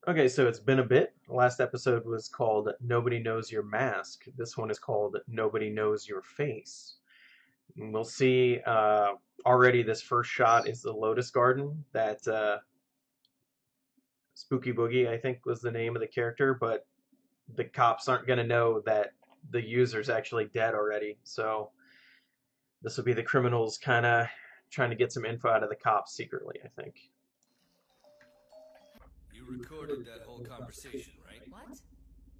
Okay, so it's been a bit. The last episode was called Nobody Knows Your Mask. This one is called Nobody Knows Your Face. And we'll see. Already, this first shot is the Lotus Garden that Spooky Boogie, I think, was the name of the character, but the cops aren't going to know that the user's actually dead already. So this will be the criminals kind of trying to get some info out of the cops secretly, I think. You recorded that whole conversation, right? What?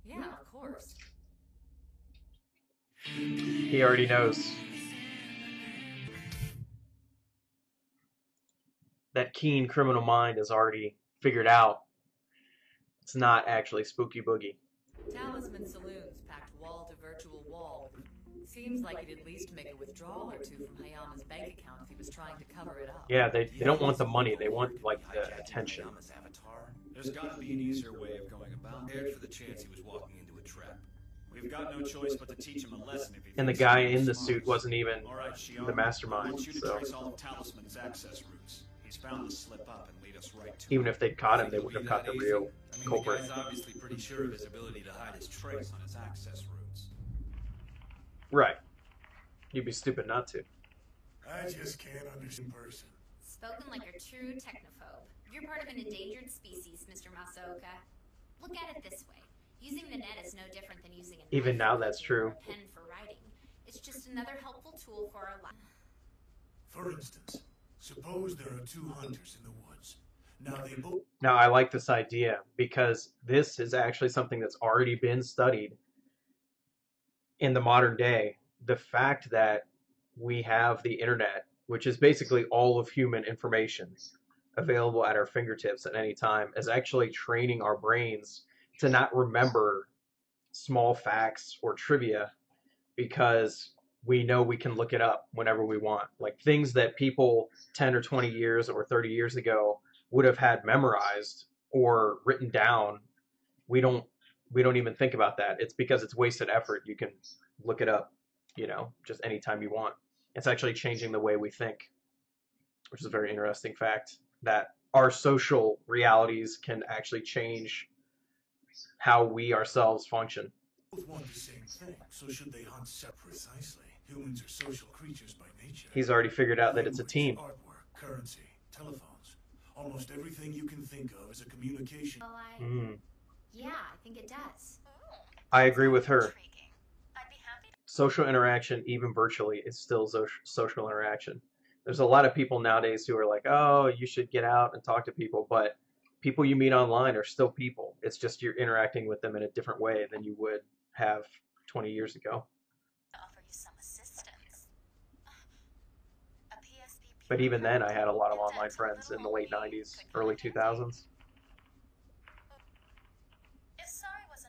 Yeah, of course. He already knows. That keen criminal mind has already figured out it's not actually Spooky Boogie. Talisman Saloons packed wall to virtual wall. Seems like he'd at least make a withdrawal or two from Hayama's bank account if he was trying to cover it up. Yeah, they don't want the money. They want, like, the attention. There's got to be an easier way of going about it. Prepared for the chance he was walking into a trap. We've got no choice but to teach him a lesson if he And the thinks guy he's in the smart. suit wasn't even All right, Shion. the I mastermind, want you to so trace all of Talisman's access routes. He's found the slip up and lead us right to even it. if they'd caught him, Think they it'll wouldn't be have caught that the easy? real I mean, culprit. the guy's obviously pretty sure of his ability to hide his trace on his access routes. Right. You'd be stupid not to. I just can't understand person. Spoken like a true technophobe. You're part of an endangered species, Mr. Masaoka. Look at it this way. Using the net is no different than using a Even knife now for that's cooking or true. a pen for writing. It's just another helpful tool for our life. For instance, suppose there are two hunters in the woods. Now they both Now, I like this idea because this is actually something that's already been studied in the modern day. The fact that we have the internet, which is basically all of human information available at our fingertips at any time, is actually training our brains to not remember small facts or trivia because we know we can look it up whenever we want. Like things that people 10 or 20 years or 30 years ago would have had memorized or written down, we don't even think about that. It's because it's wasted effort. You can look it up, just anytime you want. It's actually changing the way we think, which is a very interesting fact that our social realities can actually change how we ourselves function. want the same thing. So should they hunt separate? Precisely. Humans are social creatures by nature. He's already figured out that it's a team. Artwork, currency, telephones. Almost everything you can think of is a communication. Well, yeah, I think it does. I agree with her. Intriguing. I'd be happy to... Social interaction, even virtually, is still social interaction. There's a lot of people nowadays who are like, oh, you should get out and talk to people, but people you meet online are still people. It's just you're interacting with them in a different way than you would have 20 years ago. offer you some assistance. A PSP... But even then, I had a lot of online friends in the late 90s, early 2000s.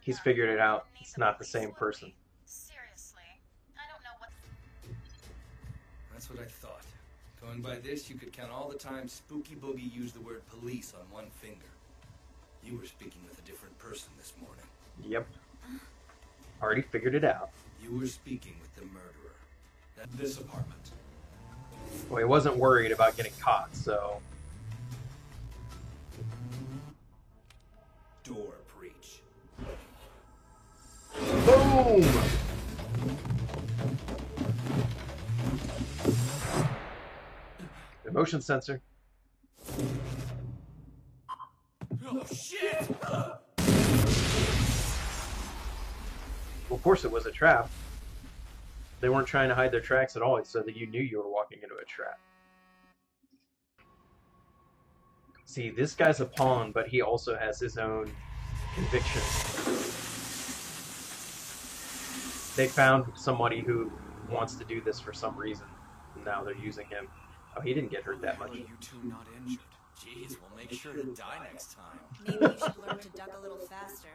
He's figured it out. It's not the same person. Seriously, I don't know what... That's what I thought. Going by this, you could count all the times Spooky Boogie used the word police on one finger. You were speaking with a different person this morning. Yep. Already figured it out. You were speaking with the murderer. At this apartment. Well, he wasn't worried about getting caught, so... Door breach. Boom! The motion sensor. Oh, shit! Well, of course it was a trap. They weren't trying to hide their tracks at all. It's so that you knew you were walking into a trap. See, this guy's a pawn, but he also has his own conviction. They found somebody who wants to do this for some reason. Now they're using him. Oh, he didn't get hurt that much. You two not injured. Jeez, we'll make sure to die next time. Maybe you should learn to duck a little faster.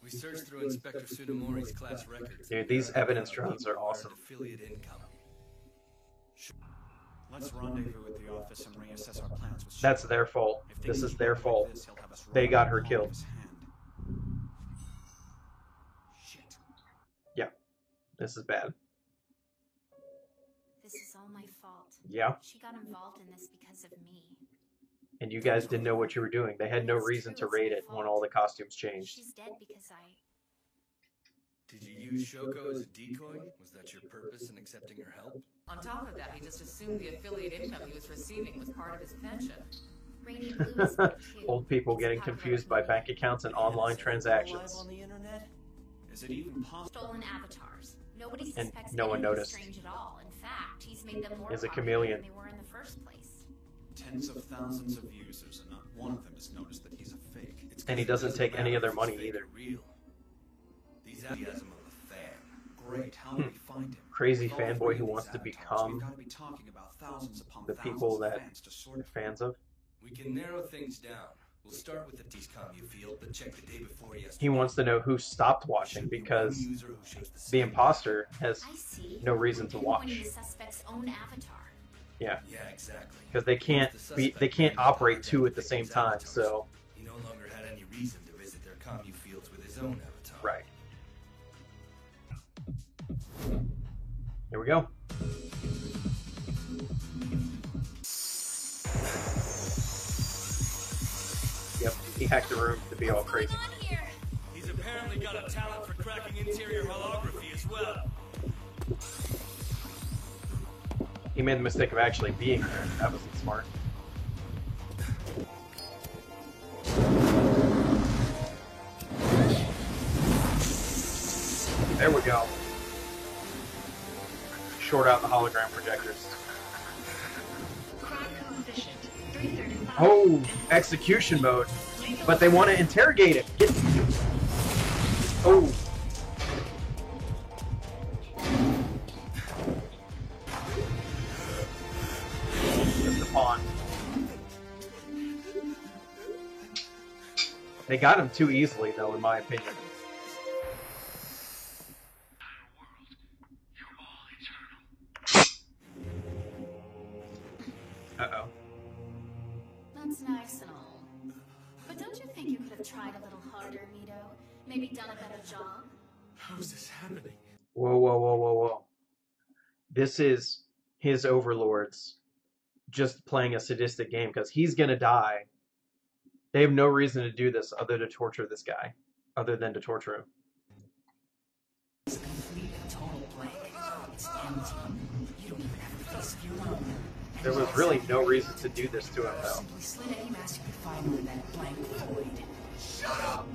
We searched through Inspector Tsunemori's class records. Dude, these evidence drones are awesome. Affiliate income. Let's rendezvous with the office and reassess our plans with That's their fault. If they This can is keep their up like fault. this, he'll have us They rolling got in her the palm killed. of his hand. Shit. Yeah. This is bad. This is all my fault. Yeah. She got involved in this because of me. and you guys didn't know what you were doing. They had no reason to raid it when all the costumes changed. She's dead because Did you use Shoko as a decoy? Was that your purpose in accepting her help? On top of that, he just assumed the affiliate income he was receiving was part of his pension. Radiant Blue is dead too. Old people getting confused by bank accounts and online Alive transactions. on the internet? Is it even possible? Stolen avatars. Nobody And suspects no one anything noticed. strange at all. In fact, he's made them more Is a popular chameleon. than they were in the first place. Tens of thousands of users, and not one of them has noticed that he's a fake. It's And he 'cause it doesn't take any matter of their if money it's fake either. or Real. The enthusiasm of a fan. Great. How do we find him? Crazy With all fanboy three who of wants these to avatars, become we've got to be talking about thousands upon the thousands people of that fans to sort of fans of. We can narrow things down. We'll start with the Discom you feel, but check the day before yesterday. He wants to know who stopped watching Should be because one user who shows the same imposter has I see. no reason to Pinpointing watch. the suspect's own avatar. Yeah, Yeah, exactly. because they can't operate two at the same time. So He no longer had any reason to visit their commune fields with his own avatar. right. Here we go. Yep, he hacked the room to be all crazy. What's going on here? He's apparently got a talent for cracking interior holography as well. He made the mistake of actually being there. That wasn't smart. There we go. Short out the hologram projectors. Oh, execution mode. But they want to interrogate him. Get... Oh. Just a pawn. They got him too easily, though, in my opinion. Uh-oh. That's nice and all. But don't you think you could have tried a little harder, Mito? Maybe done a better job? How is this happening? Whoa, whoa, whoa, whoa, whoa. This is his overlords just playing a sadistic game because he's gonna die. They have no reason to do this other to torture this guy, other than to torture him. It's a complete and total blank. It's empty. You don't even have a face of your own. There was really no reason to do this to him, though. Simply slit any mask you could find over that blank void. Shut up!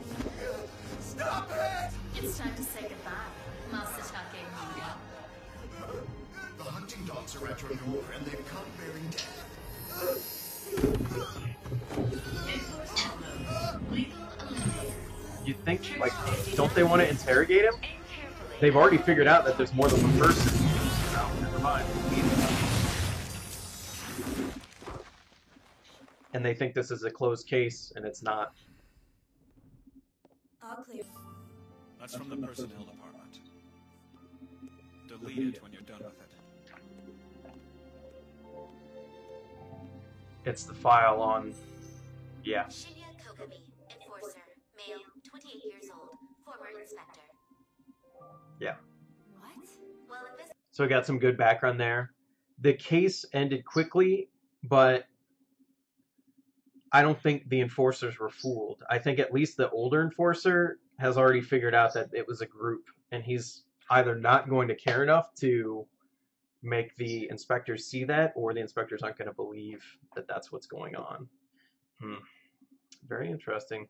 Stop it! It's time to say goodbye, Masatake Mito. The hunting dogs are at your door, and they've come bearing death. You think, like, don't they want to interrogate him? They've already figured out that there's more than one person. No, never mind. And they think this is a closed case, and it's not. All clear. That's from the personnel department. Delete it when you're done with it. It's the file on... Yeah. Shinya Kokami, enforcer, male, 28 years old, former inspector. Yeah. What? Well, if this So we got some good background there. The case ended quickly, but I don't think the enforcers were fooled. I think at least the older enforcer has already figured out that it was a group, and he's either not going to care enough to make the inspectors see that, or the inspectors aren't going to believe that that's what's going on. Very interesting.